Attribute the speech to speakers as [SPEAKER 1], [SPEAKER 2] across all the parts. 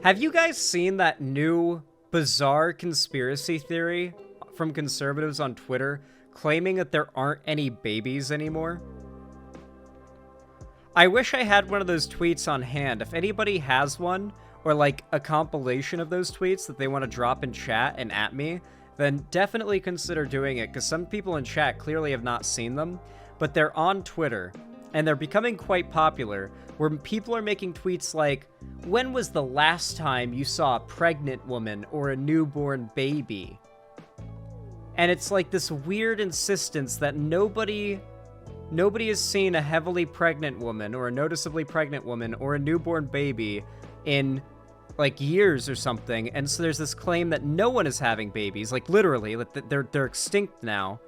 [SPEAKER 1] Have you guys seen that new bizarre conspiracy theory from conservatives on Twitter claiming that there aren't any babies anymore? I wish I had one of those tweets on hand. If anybody has one, or like a compilation of those tweets that they want to drop in chat and at me, then definitely consider doing it, because some people in chat clearly have not seen them, but they're on Twitter, and they're becoming quite popular, where people are making tweets like, when was the last time you saw a pregnant woman or a newborn baby? And it's like this weird insistence that nobody has seen a heavily pregnant woman or a noticeably pregnant woman or a newborn baby in like years or something. And so there's this claim that no one is having babies, like literally, that they're extinct now.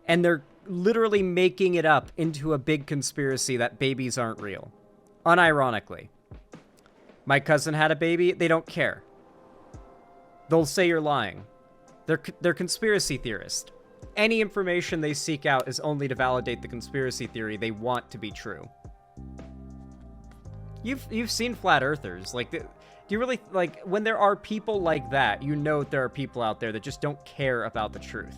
[SPEAKER 1] And they're literally making it up into a big conspiracy that babies aren't real. Unironically. My cousin had a baby, they don't care. They'll say you're lying. They're conspiracy theorists. Any information they seek out is only to validate the conspiracy theory they want to be true. You've seen flat earthers. Like, do you really, like, when there are people like that, you know there are people out there that just don't care about the truth.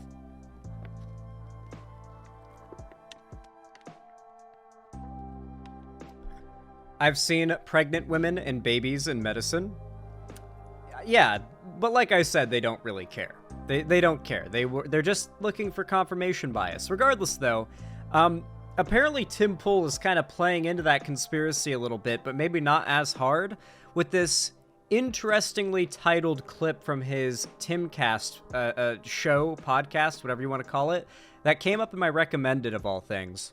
[SPEAKER 1] I've seen pregnant women and babies in medicine. Yeah, but like I said, they don't really care. They don't care. They're just looking for confirmation bias. Regardless, though, apparently Tim Pool is kind of playing into that conspiracy a little bit, but maybe not as hard, with this interestingly titled clip from his Timcast show, podcast, whatever you want to call it, that came up in my recommended of all things.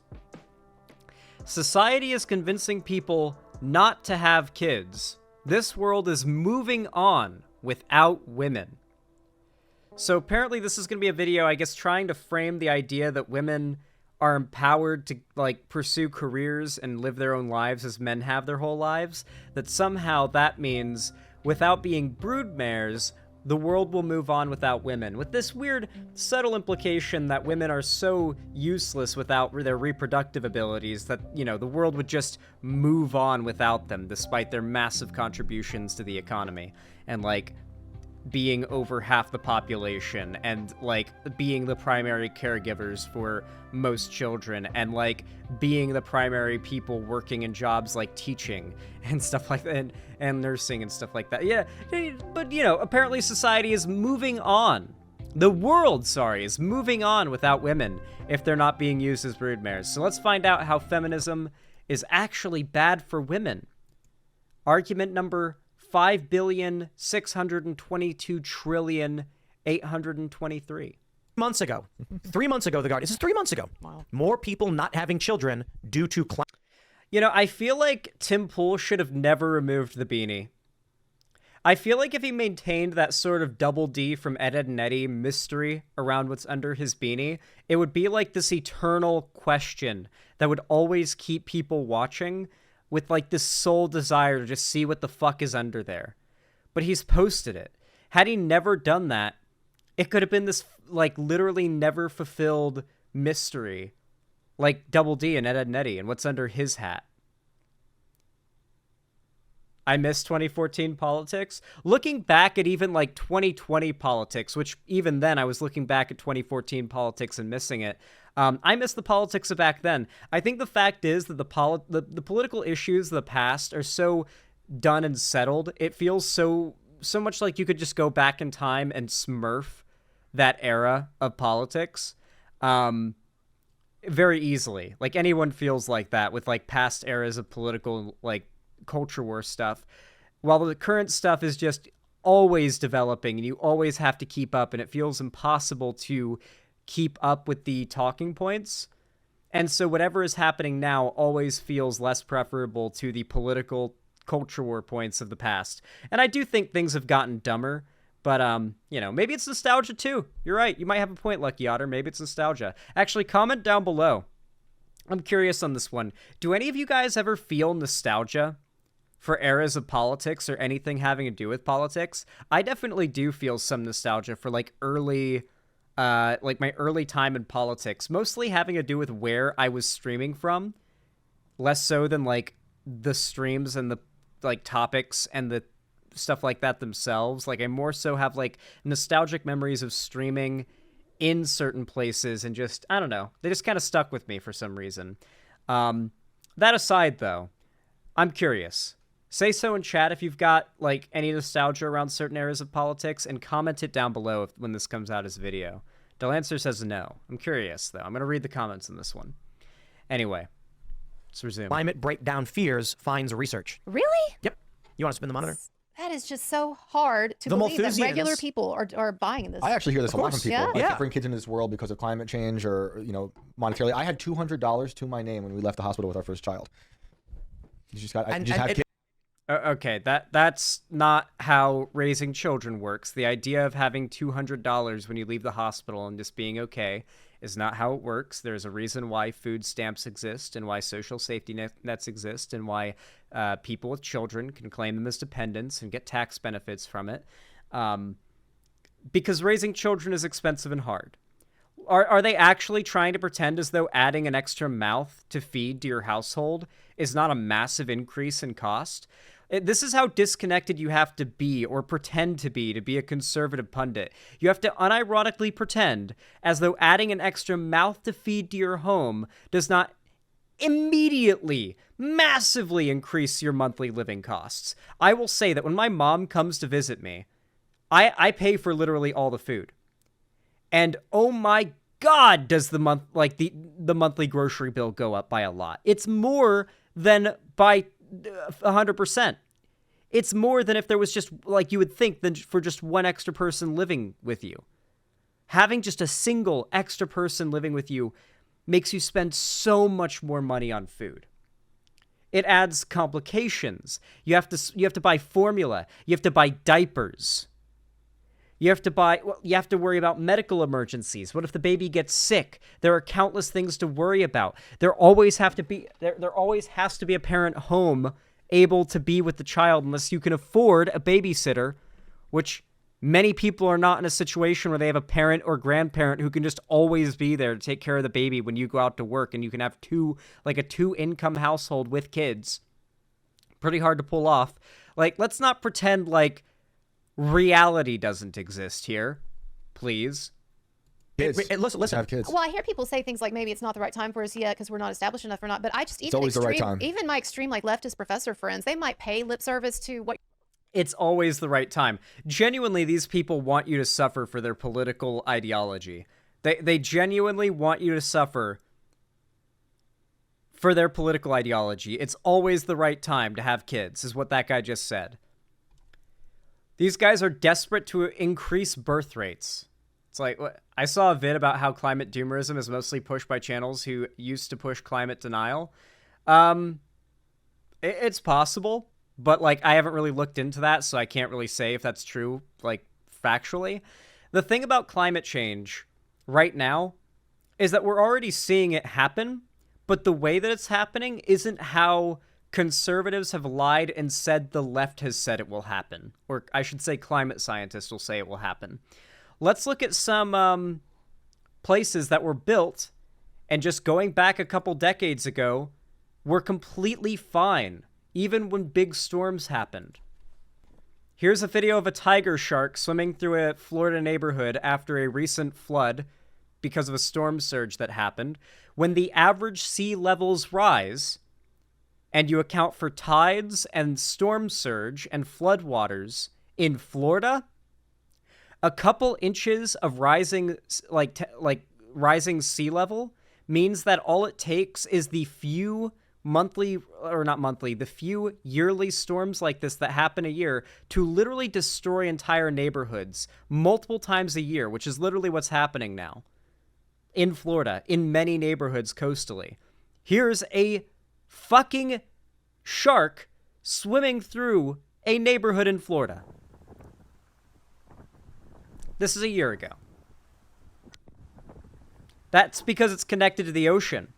[SPEAKER 1] Society is convincing people not to have kids. This world is moving on without women. So apparently this is going to be a video, I guess, trying to frame the idea that women are empowered to, like, pursue careers and live their own lives as men have their whole lives. That somehow that means, without being broodmares, the world will move on without women, with this weird, subtle implication that women are so useless without their reproductive abilities that, you know, the world would just move on without them, despite their massive contributions to the economy, and, like, being over half the population, and, like, being the primary caregivers for most children, and, like, being the primary people working in jobs like teaching and stuff like that, and nursing and stuff like that. Yeah, but, you know, apparently society is moving on. The world, sorry, is moving on without women if they're not being used as broodmares. So let's find out how feminism is actually bad for women. Argument number 5,622,823.
[SPEAKER 2] Months ago. 3 months ago, The Guardian. This is 3 months ago. Wow. More people not having children due to
[SPEAKER 1] You know, I feel like Tim Pool should have never removed the beanie. I feel like if he maintained that sort of double D from Ed, Ed and Eddie mystery around what's under his beanie, it would be like this eternal question that would always keep people watching, with, like, this sole desire to just see what the fuck is under there. But he's posted it. Had he never done that, it could have been this, like, literally never fulfilled mystery, like Double D and Ed, Ed and Eddie and what's under his hat. I miss 2014 politics. Looking back at even, like, 2020 politics, which even then I was looking back at 2014 politics and missing it. I miss the politics of back then. I think the fact is that the political issues of the past are so done and settled. It feels so much like you could just go back in time and smurf that era of politics very easily. Like, anyone feels like that with, like, past eras of political, like, culture war stuff, while the current stuff is just always developing and you always have to keep up, and it feels impossible to keep up with the talking points. And so whatever is happening now always feels less preferable to the political culture war points of the past. And I do think things have gotten dumber, but you know, maybe it's nostalgia too. You're right, you might have a point, Lucky Otter. Maybe it's nostalgia. Actually, comment down below. I'm curious on this one. Do any of you guys ever feel nostalgia for eras of politics or anything having to do with politics? I definitely do feel some nostalgia for, like, early like my early time in politics, mostly having to do with where I was streaming from, less so than, like, the streams and the like topics and the stuff like that themselves. Like I more so have like nostalgic memories of streaming in certain places, and just, I don't know, they just kind of stuck with me for some reason. That aside though, I'm curious. Say so in chat if you've got like any nostalgia around certain areas of politics, and comment it down below when this comes out as a video. Delancer says no. I'm curious though. I'm going to read the comments in this one. Anyway, let's resume.
[SPEAKER 2] Climate breakdown fears finds research.
[SPEAKER 3] Really?
[SPEAKER 2] Yep. You want to spin the monitor?
[SPEAKER 3] That is just so hard to
[SPEAKER 2] The
[SPEAKER 3] believe that
[SPEAKER 2] Malthusians-
[SPEAKER 3] regular people are buying this.
[SPEAKER 4] I actually hear this a lot from
[SPEAKER 2] course,
[SPEAKER 4] people.
[SPEAKER 3] yeah.
[SPEAKER 4] Like,
[SPEAKER 2] Yeah.
[SPEAKER 4] to bring kids into this world because of climate change, or, you know, monetarily. I had $200 to my name when we left the hospital with our first child. You just got, I
[SPEAKER 2] And-
[SPEAKER 4] just
[SPEAKER 2] and
[SPEAKER 4] had
[SPEAKER 2] it-
[SPEAKER 4] kids.
[SPEAKER 1] Okay, that's not how raising children works. The idea of having $200 when you leave the hospital and just being okay is not how it works. There's a reason why food stamps exist, and why social safety nets exist, and why people with children can claim them as dependents and get tax benefits from it. Because raising children is expensive and hard. Are they actually trying to pretend as though adding an extra mouth to feed to your household is not a massive increase in cost? This is how disconnected you have to be, or pretend to be a conservative pundit. You have to unironically pretend as though adding an extra mouth to feed to your home does not immediately, massively increase your monthly living costs. I will say that when my mom comes to visit me, I pay for literally all the food. And oh my God, does the monthly grocery bill go up by a lot. It's more than by 100%. It's more than if there was just, like you would think, than for just one extra person living with you. Having just a single extra person living with you makes you spend so much more money on food. It adds complications. You have to buy formula. You have to buy diapers. You have to worry about medical emergencies. What if the baby gets sick? There are countless things to worry about. There always has to be a parent home able to be with the child, unless you can afford a babysitter, which many people are not in a situation where they have a parent or grandparent who can just always be there to take care of the baby when you go out to work, and you can have a two-income household with kids. Pretty hard to pull off. Like, let's not pretend like reality doesn't exist here, please.
[SPEAKER 4] Kids.
[SPEAKER 2] Listen.
[SPEAKER 4] Have kids.
[SPEAKER 3] Well, I hear people say things like maybe it's not the right time for us yet because we're not established enough or not. But I just even
[SPEAKER 4] always the right time.
[SPEAKER 3] even my extreme like leftist professor friends, they might pay lip service to what.
[SPEAKER 1] It's always the right time. Genuinely, these people want you to suffer for their political ideology. They genuinely want you to suffer for their political ideology. It's always the right time to have kids, is what that guy just said. These guys are desperate to increase birth rates. It's like, I saw a vid about how climate doomerism is mostly pushed by channels who used to push climate denial. It's possible, but like I haven't really looked into that, so I can't really say if that's true, like factually. The thing about climate change right now is that we're already seeing it happen, but the way that it's happening isn't how conservatives have lied and said the left has said it will happen. Or I should say climate scientists will say it will happen. Let's look at some places that were built, and just going back a couple decades ago, were completely fine, even when big storms happened. Here's a video of a tiger shark swimming through a Florida neighborhood after a recent flood because of a storm surge that happened. When the average sea levels rise, and you account for tides and storm surge and floodwaters in Florida, a couple inches of rising rising sea level means that all it takes is the few the few yearly storms like this that happen a year to literally destroy entire neighborhoods multiple times a year, which is literally what's happening now in Florida, in many neighborhoods coastally. Here's a fucking shark swimming through a neighborhood in Florida. This is a year ago. That's because it's connected to the ocean,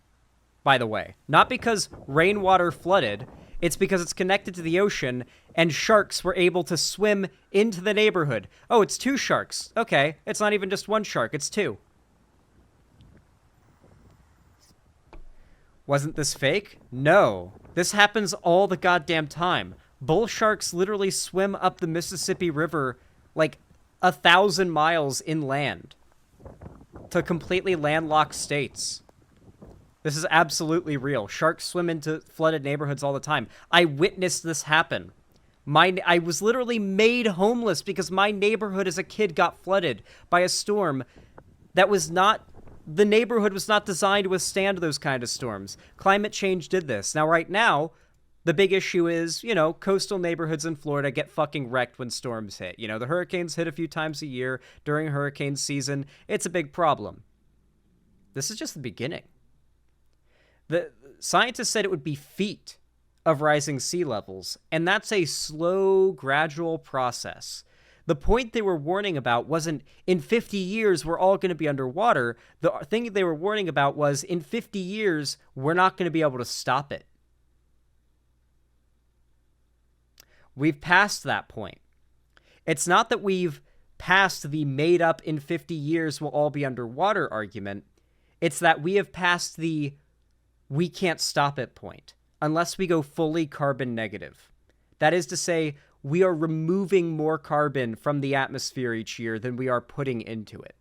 [SPEAKER 1] by the way. Not because rainwater flooded. It's because it's connected to the ocean, and sharks were able to swim into the neighborhood. Oh, it's two sharks. Okay, it's not even just one shark, it's two. Wasn't this fake? No. This happens all the goddamn time. Bull sharks literally swim up the Mississippi River like 1,000 miles inland to completely landlocked states. This is absolutely real. Sharks swim into flooded neighborhoods all the time. I witnessed this happen. I was literally made homeless because my neighborhood as a kid got flooded by a storm that was not... The neighborhood was not designed to withstand those kind of storms. Climate change did this. Now, right now, the big issue is, you know, coastal neighborhoods in Florida get fucking wrecked when storms hit. You know, the hurricanes hit a few times a year during hurricane season. It's a big problem. This is just the beginning. The scientists said it would be feet of rising sea levels, and that's a slow, gradual process. The point they were warning about wasn't in 50 years we're all going to be underwater. The thing they were warning about was in 50 years we're not going to be able to stop it. We've passed that point. It's not that we've passed the made up in 50 years we'll all be underwater argument. It's that we have passed the we can't stop it point unless we go fully carbon negative. That is to say, we are removing more carbon from the atmosphere each year than we are putting into it.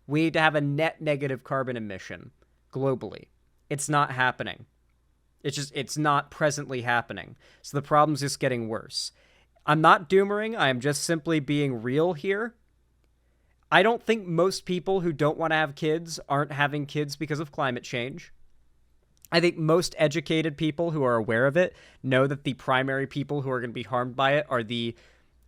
[SPEAKER 1] We need to have a net negative carbon emission globally. It's not happening. It's not presently happening. So the problem's just getting worse. I'm not doomering. I am just simply being real here. I don't think most people who don't want to have kids aren't having kids because of climate change. I think most educated people who are aware of it know that the primary people who are going to be harmed by it are the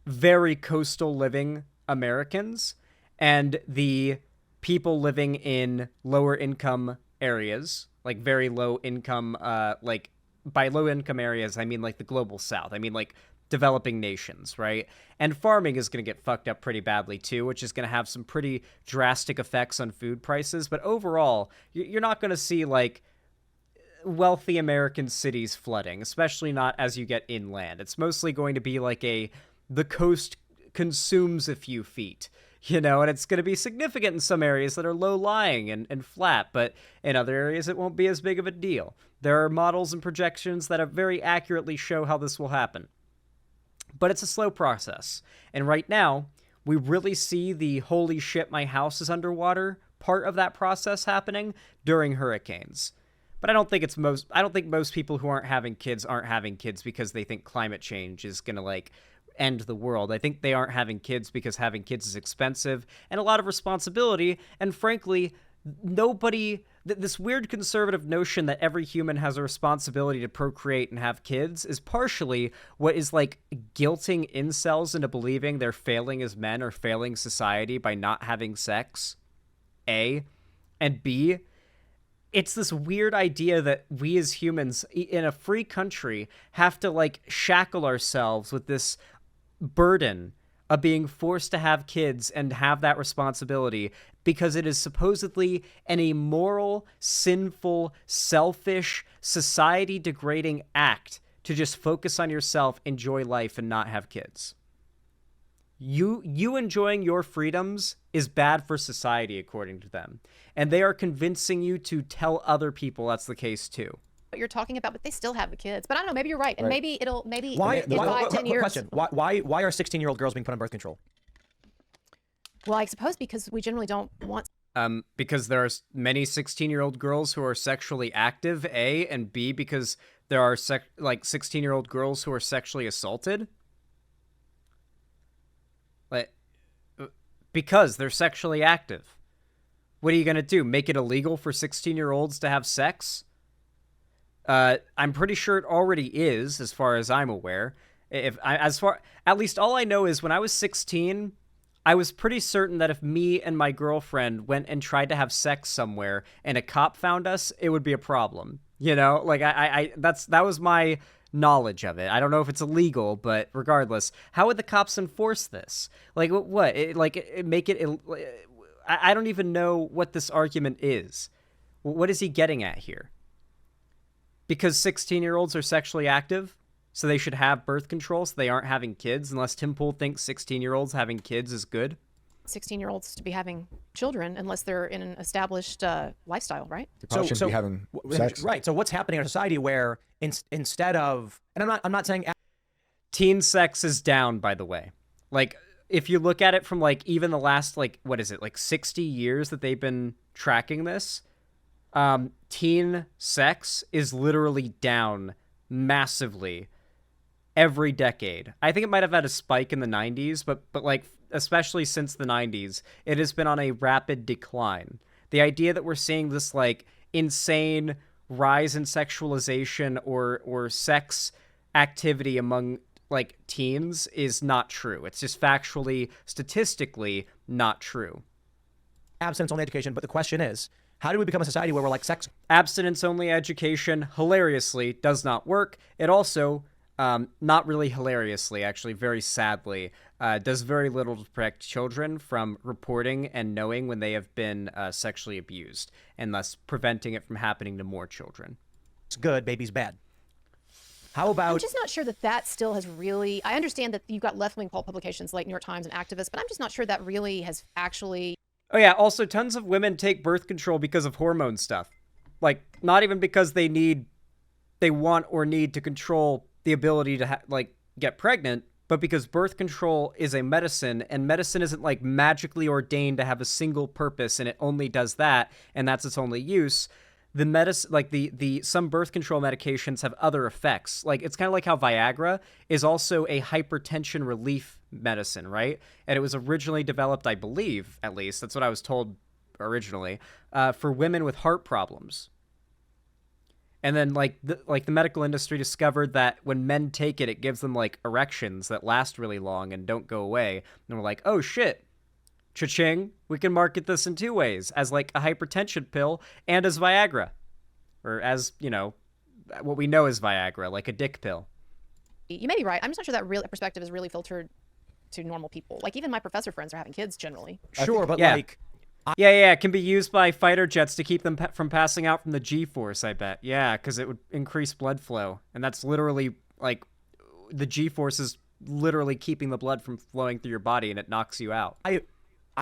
[SPEAKER 1] very coastal living Americans and the people living in lower income areas, like very low income, like by low income areas, I mean like the global south. I mean like developing nations, right? And farming is going to get fucked up pretty badly too, which is going to have some pretty drastic effects on food prices. But overall, you're not going to see like wealthy American cities flooding, especially not as you get inland. It's mostly going to be like the coast consumes a few feet, you know, and it's going to be significant in some areas that are low-lying and flat, but in other areas it won't be as big of a deal. There are models and projections that very accurately show how this will happen. But it's a slow process. And right now, we really see the holy shit, my house is underwater part of that process happening during hurricanes. But I don't think most people who aren't having kids because they think climate change is going to like end the world. I think they aren't having kids because having kids is expensive and a lot of responsibility. And frankly, this weird conservative notion that every human has a responsibility to procreate and have kids is partially what is like guilting incels into believing they're failing as men or failing society by not having sex. A. And B, it's this weird idea that we as humans in a free country have to like shackle ourselves with this burden of being forced to have kids and have that responsibility because it is supposedly an immoral, sinful, selfish, society-degrading act to just focus on yourself, enjoy life, and not have kids. You enjoying your freedoms is bad for society, according to them. And they are convincing you to tell other people that's the case too.
[SPEAKER 3] What you're talking about, but they still have the kids. But I don't know, maybe you're right. And maybe
[SPEAKER 2] Why,
[SPEAKER 3] in 5-10 years.
[SPEAKER 2] Question. Why are 16-year-old girls being put on birth control?
[SPEAKER 3] Well, I suppose because we generally don't want.
[SPEAKER 1] Because there are many 16-year-old girls who are sexually active, A, and B, because there are 16-year-old girls who are sexually assaulted. Because they're sexually active. What are you going to do? Make it illegal for 16-year-olds to have sex? I'm pretty sure it already is, as far as I'm aware. At least all I know is when I was 16, I was pretty certain that if me and my girlfriend went and tried to have sex somewhere and a cop found us, it would be a problem. You know, like that was my knowledge of it. I don't know if it's illegal, but regardless, how would the cops enforce this? Like what? I don't even know what this argument is. What is he getting at here? Because 16-year-olds are sexually active, so they should have birth control, so they aren't having kids, unless Tim Pool thinks 16-year-olds having kids is good.
[SPEAKER 3] 16-year-olds to be having children unless they're in an established lifestyle, right?
[SPEAKER 4] They probably shouldn't be having sex.
[SPEAKER 2] Right. So what's happening in our society where instead of, and I'm not saying
[SPEAKER 1] teen sex is down, by the way. Like, if you look at it from, like, even the last, like, what is it, like 60 years that they've been tracking this, teen sex is literally down massively every decade. I think it might have had a spike in the 90s, but like, especially since the 90s, it has been on a rapid decline. The idea that we're seeing this, like, insane rise in sexualization or sex activity among, like, teens is not true. It's just factually, statistically not true.
[SPEAKER 2] Abstinence-only education, but the question is, how do we become a society where we're like sex?
[SPEAKER 1] Abstinence-only education, hilariously, does not work. It also, not really hilariously, actually, very sadly, does very little to protect children from reporting and knowing when they have been sexually abused, and thus preventing it from happening to more children.
[SPEAKER 2] It's good, baby's bad. How about...
[SPEAKER 3] I'm just not sure that that still has really... I understand that you've got left-wing publications like New York Times and activists, but I'm just not sure that really has actually...
[SPEAKER 1] Oh yeah, also tons of women take birth control because of hormone stuff. Like, not even because they want or need to control the ability to, like, get pregnant, but because birth control is a medicine, and medicine isn't, like, magically ordained to have a single purpose, and it only does that, and that's its only use. The medicine, like, some birth control medications have other effects. Like, it's kind of like how Viagra is also a hypertension relief medicine, right? And it was originally developed, I believe, at least, that's what I was told originally, for women with heart problems. And then, like the medical industry discovered that when men take it, it gives them, like, erections that last really long and don't go away. And we're like, oh shit, cha-ching, we can market this in two ways, as, like, a hypertension pill and as Viagra. Or as, you know, what we know as Viagra, like a dick pill.
[SPEAKER 3] You may be right. I'm just not sure that real perspective is really filtered to normal people. Like, even my professor friends are having kids generally.
[SPEAKER 2] Sure, but
[SPEAKER 1] yeah.
[SPEAKER 2] like...
[SPEAKER 1] Yeah, it can be used by fighter jets to keep them from passing out from the G-force, I bet. Yeah, because it would increase blood flow. And that's literally, like, the G-force is literally keeping the blood from flowing through your body, and it knocks you out.
[SPEAKER 2] I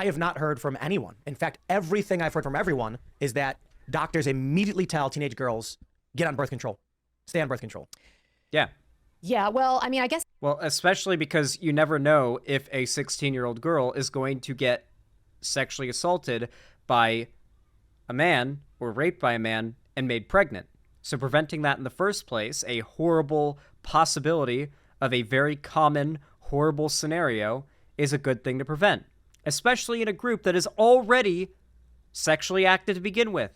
[SPEAKER 2] have not heard from anyone. In fact, everything I've heard from everyone is that doctors immediately tell teenage girls, get on birth control. Stay on birth control.
[SPEAKER 1] Yeah.
[SPEAKER 3] Yeah, well, I mean, I guess...
[SPEAKER 1] Well, especially because you never know if a 16-year-old girl is going to get sexually assaulted by a man or raped by a man and made pregnant. So preventing that in the first place, a horrible possibility of a very common, horrible scenario, is a good thing to prevent. Especially in a group that is already sexually active to begin with.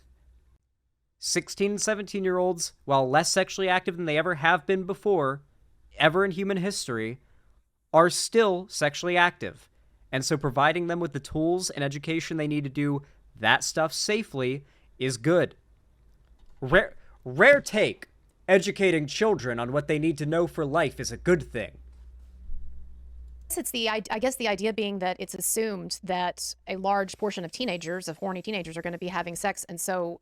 [SPEAKER 1] 16 and 17-year-olds, while less sexually active than they ever have been before, ever in human history, are still sexually active. And so providing them with the tools and education they need to do that stuff safely is good. Rare take. Educating children on what they need to know for life is a good thing.
[SPEAKER 3] It's I guess the idea being that it's assumed that a large portion of teenagers, of horny teenagers, are going to be having sex, and so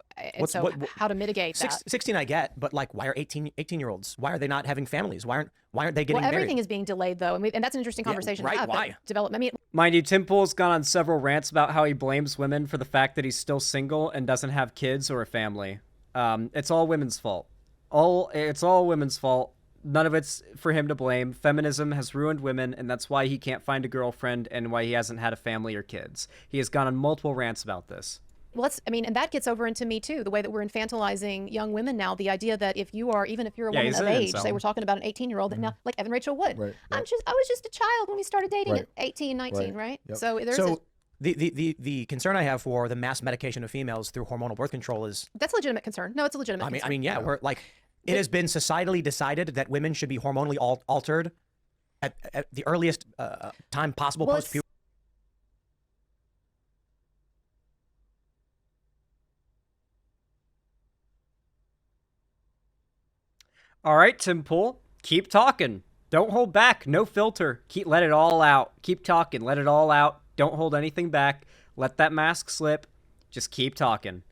[SPEAKER 3] how to mitigate that?
[SPEAKER 2] 16 I get, but like, why are 18-year-olds? Why are they not having families? Why aren't they getting
[SPEAKER 3] Well, everything
[SPEAKER 2] married?
[SPEAKER 3] is being delayed though, and that's an interesting conversation
[SPEAKER 2] right,
[SPEAKER 3] to have.
[SPEAKER 2] why?
[SPEAKER 3] Development. I mean,
[SPEAKER 1] Mind you, Tim Pool's gone on several rants about how he blames women for the fact that he's still single and doesn't have kids or a family. It's all women's fault. It's all women's fault. None of it's for him to blame. Feminism has ruined women, and that's why he can't find a girlfriend and why he hasn't had a family or kids. He has gone on multiple rants about this.
[SPEAKER 3] well, and that gets over into Me Too, the way that we're infantilizing young women now. The idea that even if you're a woman of age, say we're talking about an 18-year-old, now, like Evan Rachel Wood.
[SPEAKER 4] Right,
[SPEAKER 3] I was just a child when we started dating
[SPEAKER 4] Right.
[SPEAKER 3] at 18, 19, right?
[SPEAKER 4] Yep.
[SPEAKER 3] So there's
[SPEAKER 2] the concern I have for the mass medication of females through hormonal birth control is...
[SPEAKER 3] that's a legitimate concern. No, it's a legitimate concern.
[SPEAKER 2] I mean, yeah, we're like... It has been societally decided that women should be hormonally altered at the earliest time possible post-puberty.
[SPEAKER 1] All right, Tim Pool, keep talking. Don't hold back. No filter. Let it all out. Keep talking. Let it all out. Don't hold anything back. Let that mask slip. Just keep talking.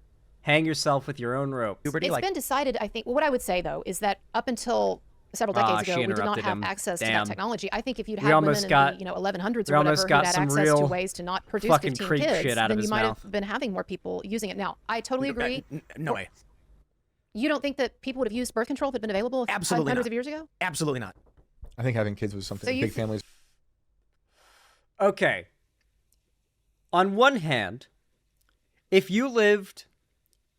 [SPEAKER 1] Hang yourself with your own rope.
[SPEAKER 3] It's been decided, I think. Well, what I would say, though, is that up until several decades ago, we did not have access to that technology. I think if you'd had women in the 1100s or whatever who had access to ways to not produce 15 kids, then you might have been having more people using it. Now, I totally agree.
[SPEAKER 2] No way.
[SPEAKER 3] You don't think that people would have used birth control if it had been available
[SPEAKER 2] Absolutely
[SPEAKER 3] hundreds
[SPEAKER 2] not.
[SPEAKER 3] of years ago?
[SPEAKER 2] Absolutely not.
[SPEAKER 4] I think having kids was something big families.
[SPEAKER 1] Okay. On one hand, if you lived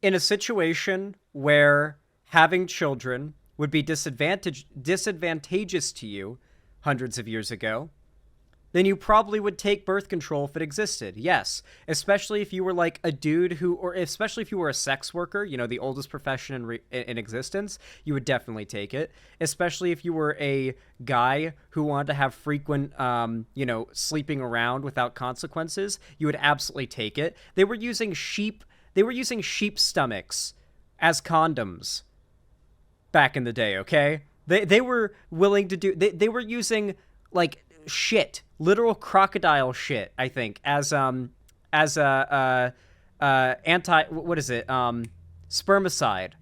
[SPEAKER 1] in a situation where having children would be disadvantageous to you hundreds of years ago, then you probably would take birth control if it existed. Yes, especially if you were like a dude or especially if you were a sex worker, you know, the oldest profession in existence, you would definitely take it. Especially if you were a guy who wanted to have frequent, you know, sleeping around without consequences, you would absolutely take it. They were using sheep stomachs as condoms back in the day, okay? They were willing to do, they were using like shit, literal crocodile shit, I think, as a spermicide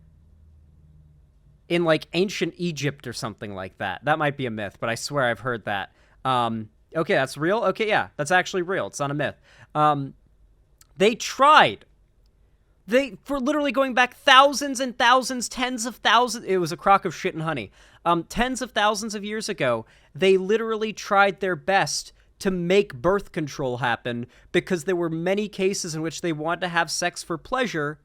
[SPEAKER 1] in like ancient Egypt or something like that. That might be a myth, but I swear I've heard that. Okay, that's real? Okay, yeah, that's actually real. It's not a myth. They tried. For literally going back thousands and thousands, tens of thousands, it was a crock of shit and honey. Tens of thousands of years ago, they literally tried their best to make birth control happen because there were many cases in which they wanted to have sex for pleasure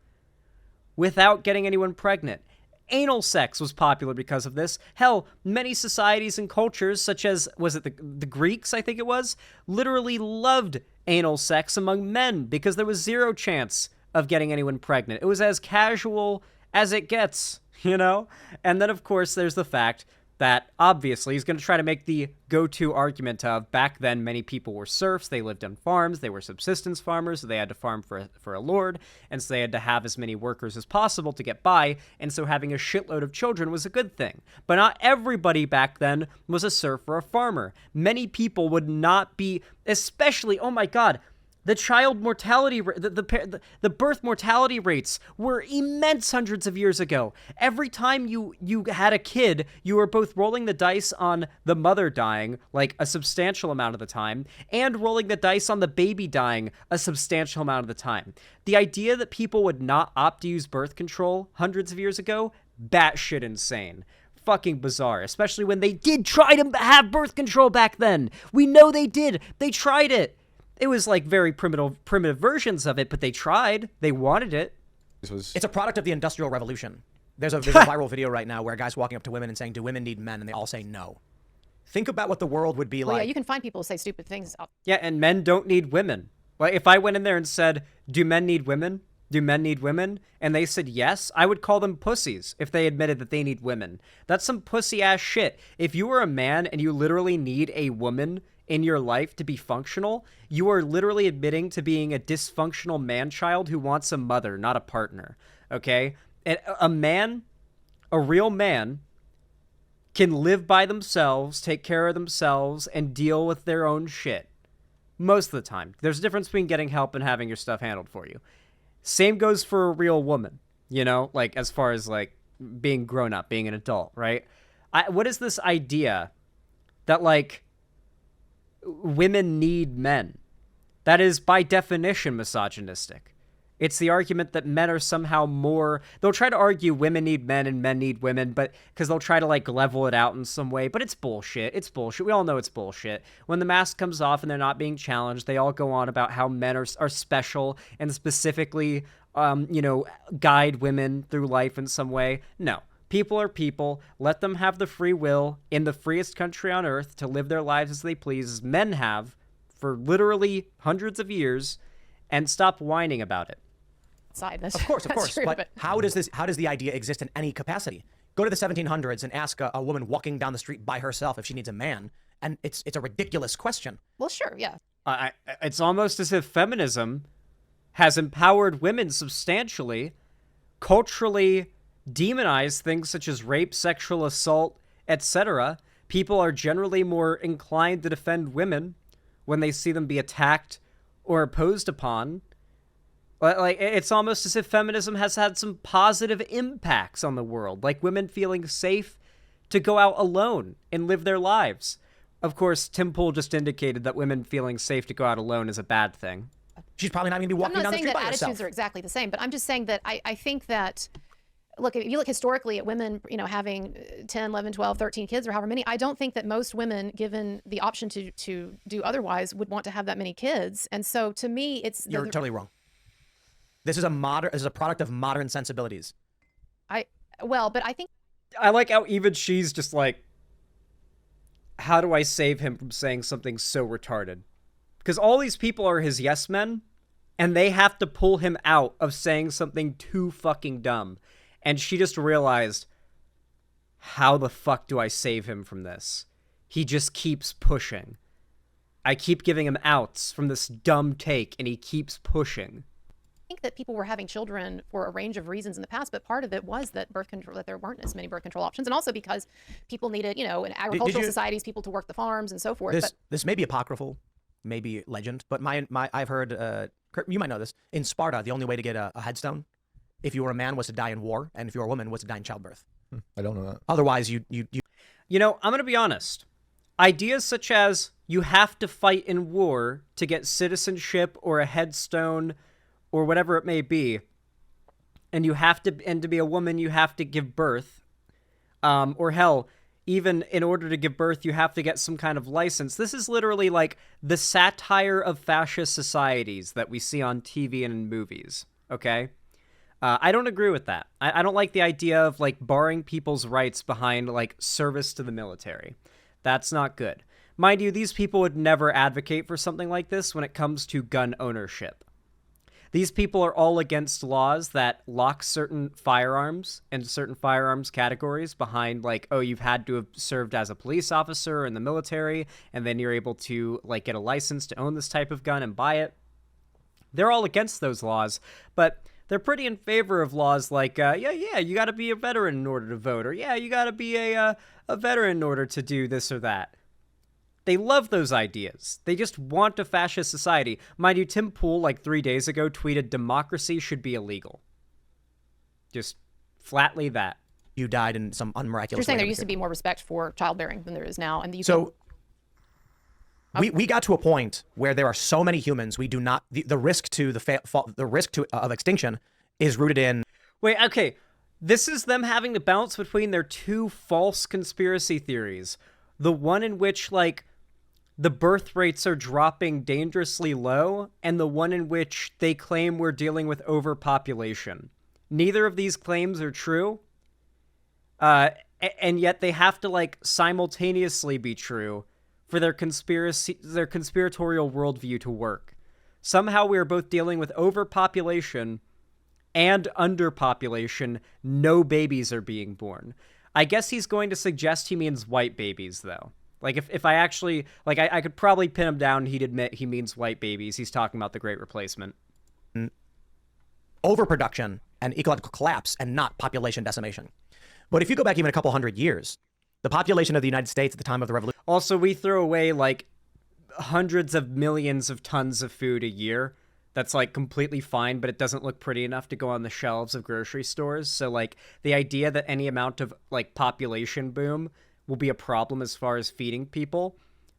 [SPEAKER 1] without getting anyone pregnant. Anal sex was popular because of this. Hell, many societies and cultures, such as, was it the Greeks, I think it was, literally loved anal sex among men because there was zero chance of getting anyone pregnant. It was as casual as it gets, you know? And then, of course, there's the fact that, obviously, he's going to try to make the go-to argument of, back then, many people were serfs, they lived on farms, they were subsistence farmers, so they had to farm for a lord, and so they had to have as many workers as possible to get by, and so having a shitload of children was a good thing. But not everybody back then was a serf or a farmer. Many people would not be, especially, oh my god, the child mortality, the birth mortality rates were immense hundreds of years ago. Every time you had a kid, you were both rolling the dice on the mother dying, like a substantial amount of the time, and rolling the dice on the baby dying a substantial amount of the time. The idea that people would not opt to use birth control hundreds of years ago, batshit insane. Fucking bizarre, especially when they did try to have birth control back then. We know they did. They tried it. It was like very primitive versions of it, but they tried. They wanted it.
[SPEAKER 2] It's a product of the Industrial Revolution. There's a viral video right now where a guy's walking up to women and saying, do women need men? And they all say no. Think about what the world would be like.
[SPEAKER 3] Yeah, you can find people who say stupid things.
[SPEAKER 1] Yeah, and men don't need women. Like, if I went in there and said, do men need women? Do men need women? And they said yes, I would call them pussies if they admitted that they need women. That's some pussy-ass shit. If you are a man and you literally need a woman in your life to be functional, you are literally admitting to being a dysfunctional man-child who wants a mother, not a partner, okay? And a real man, can live by themselves, take care of themselves, and deal with their own shit. Most of the time. There's a difference between getting help and having your stuff handled for you. Same goes for a real woman, you know? Like, as far as, like, being grown up, being an adult, right? What is this idea that, like, women need men? That is, by definition, misogynistic. It's the argument that men are somehow more... They'll try to argue women need men and men need women, but because they'll try to, like, level it out in some way. But it's bullshit. It's bullshit. We all know it's bullshit. When the mask comes off and they're not being challenged, they all go on about how men are special and specifically, you know, guide women through life in some way. No. People are people. Let them have the free will in the freest country on earth to live their lives as they please, as men have for literally hundreds of years, and stop whining about it.
[SPEAKER 2] Of course. True, but how does the idea exist in any capacity? Go to the 1700s and ask a woman walking down the street by herself if she needs a man, and it's a ridiculous question.
[SPEAKER 3] Well, sure, yeah.
[SPEAKER 1] It's almost as if feminism has empowered women substantially, culturally demonized things such as rape, sexual assault, etc. People are generally more inclined to defend women when they see them be attacked or opposed upon. Like, it's almost as if feminism has had some positive impacts on the world, like women feeling safe to go out alone and live their lives. Of course, Tim Pool just indicated that women feeling safe to go out alone is a bad thing.
[SPEAKER 2] She's probably not going to be walking down the street by herself.
[SPEAKER 3] I'm not saying that attitudes are exactly the same, but I'm just saying that I think that look, if you look historically at women, having 10, 11, 12, 13 kids or however many, I don't think that most women, given the option to do otherwise, would want to have that many kids. And so to me,
[SPEAKER 2] you're totally wrong. This is a product of modern sensibilities.
[SPEAKER 3] But I think
[SPEAKER 1] I like how even she's just like, how do I save him from saying something so retarded? Because all these people are his yes men, and they have to pull him out of saying something too fucking dumb. And she just realized, how the fuck do I save him from this? He just keeps pushing. I keep giving him outs from this dumb take, and he keeps pushing.
[SPEAKER 3] I think that people were having children for a range of reasons in the past, but part of it was that that there weren't as many birth control options, and also because people needed, in agricultural societies, people to work the farms and so forth.
[SPEAKER 2] This may be apocryphal, maybe legend, but I've heard, Kurt, you might know this. In Sparta, the only way to get a headstone, if you were a man, was to die in war, and if you were a woman, was to die in childbirth.
[SPEAKER 4] I don't know that.
[SPEAKER 2] Otherwise, I'm
[SPEAKER 1] going to be honest. Ideas such as you have to fight in war to get citizenship or a headstone or whatever it may be, and to be a woman, you have to give birth, or hell, even in order to give birth, you have to get some kind of license. This is literally like the satire of fascist societies that we see on TV and in movies, okay? I don't agree with that. I don't like the idea of, like, barring people's rights behind, like, service to the military. That's not good. Mind you, these people would never advocate for something like this when it comes to gun ownership. These people are all against laws that lock certain firearms and certain firearms categories behind, like, oh, you've had to have served as a police officer in the military, and then you're able to, like, get a license to own this type of gun and buy it. They're all against those laws, but they're pretty in favor of laws like, you got to be a veteran in order to vote, or you got to be a veteran in order to do this or that. They love those ideas. They just want a fascist society. Mind you, Tim Pool, like 3 days ago, tweeted democracy should be illegal. Just flatly that.
[SPEAKER 2] You died in some unmiraculous way.
[SPEAKER 3] You're saying there used to be more respect for childbearing than there is now. And
[SPEAKER 2] we got to a point where there are so many humans, we do not, the risk of extinction is rooted in.
[SPEAKER 1] Wait, okay. This is them having to balance between their two false conspiracy theories. The one in which, like, the birth rates are dropping dangerously low, and the one in which they claim we're dealing with overpopulation. Neither of these claims are true, and yet they have to, like, simultaneously be true for their conspiratorial worldview to work. Somehow we are both dealing with overpopulation and underpopulation. No babies are being born. I guess he's going to suggest he means white babies, though. Like, if I actually, like, I could probably pin him down. He'd admit he means white babies. He's talking about the Great Replacement.
[SPEAKER 2] Overproduction and ecological collapse and not population decimation. But if you go back even a couple hundred years, the population of the United States at the time of the Revolution.
[SPEAKER 1] Also, we throw away, like, hundreds of millions of tons of food a year. That's, like, completely fine, but it doesn't look pretty enough to go on the shelves of grocery stores. So, like, the idea that any amount of, like, population boom will be a problem as far as feeding people,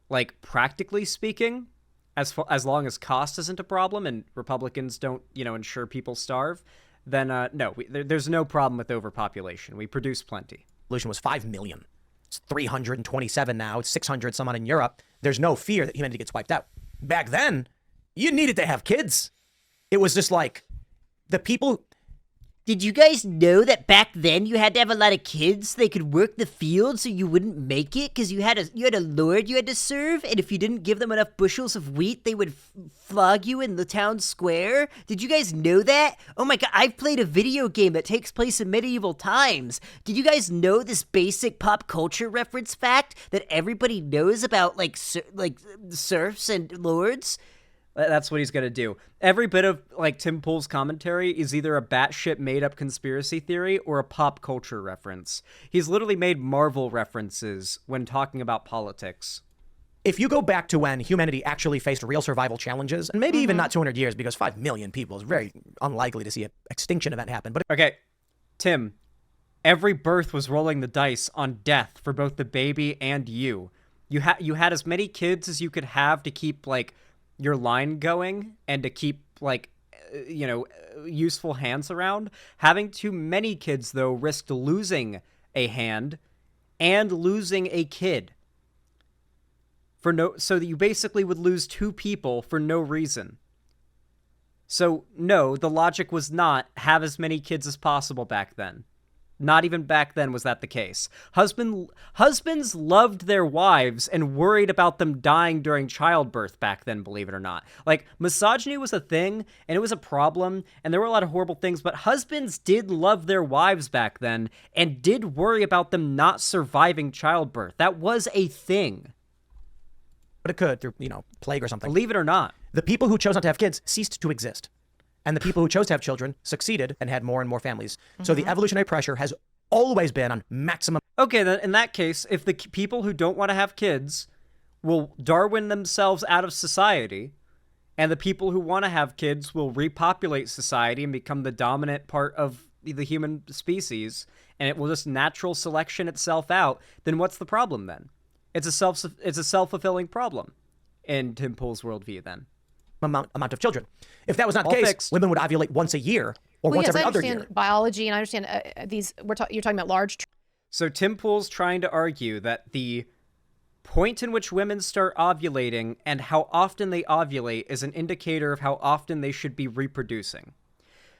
[SPEAKER 1] like, practically speaking, as long as cost isn't a problem and Republicans don't, ensure people starve, then, no, there's no problem with overpopulation. We produce plenty.
[SPEAKER 2] Population was 5 million. It's 327 now. It's 600 some odd in Europe. There's no fear that humanity gets wiped out. Back then, you needed to have kids. It was just like the people.
[SPEAKER 5] Did you guys know that back then you had to have a lot of kids so they could work the field so you wouldn't make it because you had a lord you had to serve, and if you didn't give them enough bushels of wheat, they would flog you in the town square? Did you guys know that? Oh my god, I've played a video game that takes place in medieval times. Did you guys know this basic pop culture reference fact that everybody knows about, like serfs and lords?
[SPEAKER 1] That's what he's going to do. Every bit of, like, Tim Pool's commentary is either a batshit made-up conspiracy theory or a pop culture reference. He's literally made Marvel references when talking about politics.
[SPEAKER 2] If you go back to when humanity actually faced real survival challenges, and maybe even not 200 years, because 5 million people is very unlikely to see an extinction event happen. But
[SPEAKER 1] okay, Tim, every birth was rolling the dice on death for both the baby and you. You had as many kids as you could have to keep, like, your line going and to keep, like, useful hands around. Having too many kids, though, risked losing a hand and losing a kid. So that you basically would lose 2 people for no reason. So, no, the logic was not have as many kids as possible back then. Not even back then was that the case. Husbands loved their wives and worried about them dying during childbirth back then, believe it or not. Like, misogyny was a thing, and it was a problem, and there were a lot of horrible things, but husbands did love their wives back then and did worry about them not surviving childbirth. That was a thing.
[SPEAKER 2] But it could, through, plague or something.
[SPEAKER 1] Believe it or not.
[SPEAKER 2] The people who chose not to have kids ceased to exist. And the people who chose to have children succeeded and had more and more families. So the evolutionary pressure has always been on maximum.
[SPEAKER 1] Okay, then in that case, if the people who don't want to have kids will Darwin themselves out of society, and the people who want to have kids will repopulate society and become the dominant part of the human species, and it will just natural selection itself out, then what's the problem then? It's a self-fulfilling problem in Tim Pool's worldview then.
[SPEAKER 2] Amount of children. If that was not the case, women would ovulate once a year or once every other year.
[SPEAKER 3] I understand biology, and I understand you're talking about large.
[SPEAKER 1] So Tim Pool's trying to argue that the point in which women start ovulating and how often they ovulate is an indicator of how often they should be reproducing.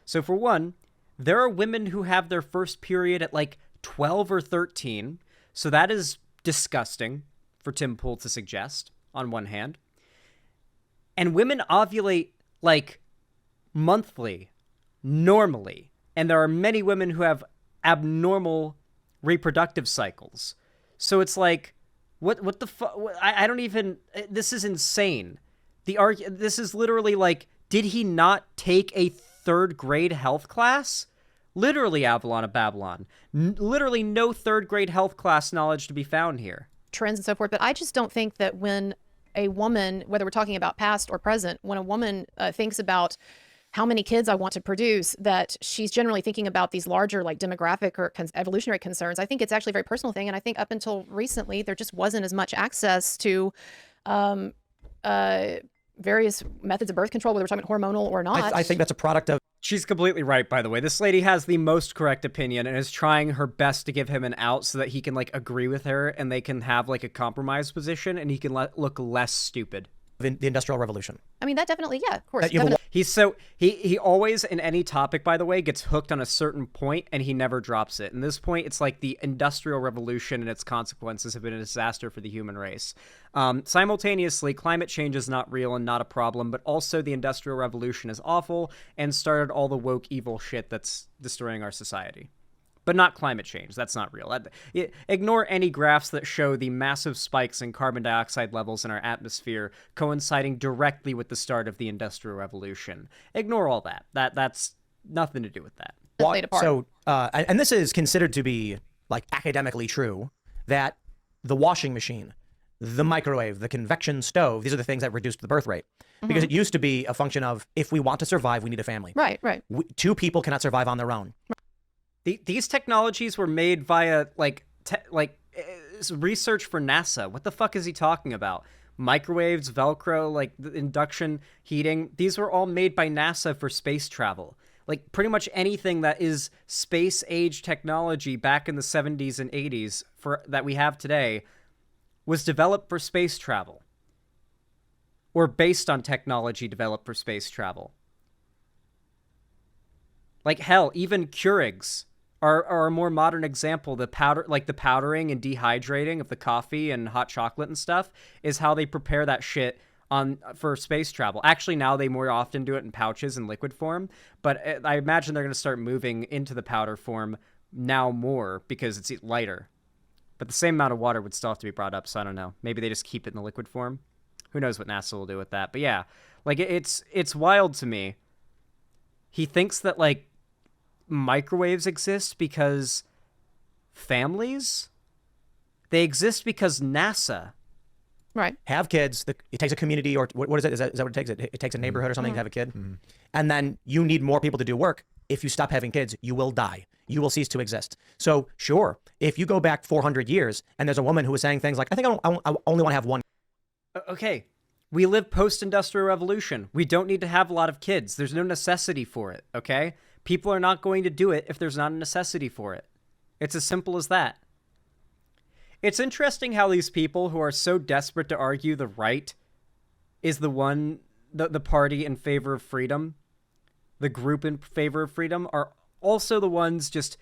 [SPEAKER 1] So for one, there are women who have their first period at like 12 or 13, so that is disgusting for Tim Pool to suggest, on one hand. And women ovulate, like, monthly, normally. And there are many women who have abnormal reproductive cycles. So it's like, what the fuck? I don't even... This is insane. This is literally like, did he not take a 3rd grade health class? Literally, Avalon of Babylon. Literally no 3rd grade health class knowledge to be found here.
[SPEAKER 3] Trends and so forth. But I just don't think that when a woman, whether we're talking about past or present, when a woman thinks about how many kids I want to produce, that she's generally thinking about these larger like demographic or evolutionary concerns. I think it's actually a very personal thing. And I think up until recently, there just wasn't as much access to various methods of birth control, whether we're talking hormonal or not.
[SPEAKER 2] I think that's a product of...
[SPEAKER 1] She's completely right, by the way. This lady has the most correct opinion and is trying her best to give him an out so that he can, like, agree with her and they can have, like, a compromise position and he can look less stupid.
[SPEAKER 2] The Industrial Revolution.
[SPEAKER 3] I mean, that definitely, yeah, of course.
[SPEAKER 1] He always, in any topic, by the way, gets hooked on a certain point and he never drops it. And this point, it's like the Industrial Revolution and its consequences have been a disaster for the human race. Simultaneously, climate change is not real and not a problem, but also the Industrial Revolution is awful and started all the woke evil shit that's destroying our society. But not climate change. That's not real. Ignore any graphs that show the massive spikes in carbon dioxide levels in our atmosphere coinciding directly with the start of the Industrial Revolution. Ignore all that. That's nothing to do with that.
[SPEAKER 2] So, and this is considered to be like academically true, that the washing machine, the microwave, the convection stove, these are the things that reduced the birth rate. Because it used to be a function of, if we want to survive, we need a family.
[SPEAKER 3] Right.
[SPEAKER 2] 2 people cannot survive on their own.
[SPEAKER 1] These technologies were made via, research for NASA. What the fuck is he talking about? Microwaves, Velcro, like, induction heating. These were all made by NASA for space travel. Like, pretty much anything that is space-age technology back in the 70s and 80s that we have today was developed for space travel. Or based on technology developed for space travel. Like, hell, even Keurigs are a more modern example. The powdering and dehydrating of the coffee and hot chocolate and stuff is how they prepare that shit for space travel. Actually, now they more often do it in pouches in liquid form, but I imagine they're going to start moving into the powder form now more because it's lighter. But the same amount of water would still have to be brought up, so I don't know. Maybe they just keep it in the liquid form. Who knows what NASA will do with that. But yeah, like, it's wild to me. He thinks that, like, microwaves exist because families? They exist because NASA.
[SPEAKER 3] Right.
[SPEAKER 2] Have kids. It takes a community, or what is it? Is that what it takes? It takes a neighborhood or something to have a kid. And then you need more people to do work. If you stop having kids, you will die. You will cease to exist. So sure, if you go back 400 years and there's a woman who was saying things like, I think I only want to have one.
[SPEAKER 1] Okay. We live post-industrial revolution. We don't need to have a lot of kids. There's no necessity for it, okay? People are not going to do it if there's not a necessity for it. It's as simple as that. It's interesting how these people who are so desperate to argue the right is the party in favor of freedom, the group in favor of freedom, are also the ones just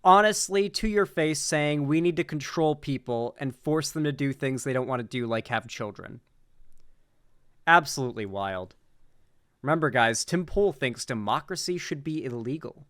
[SPEAKER 1] honestly to your face saying we need to control people and force them to do things they don't want to do, like have children. Absolutely wild. Remember, guys, Tim Pool thinks democracy should be illegal.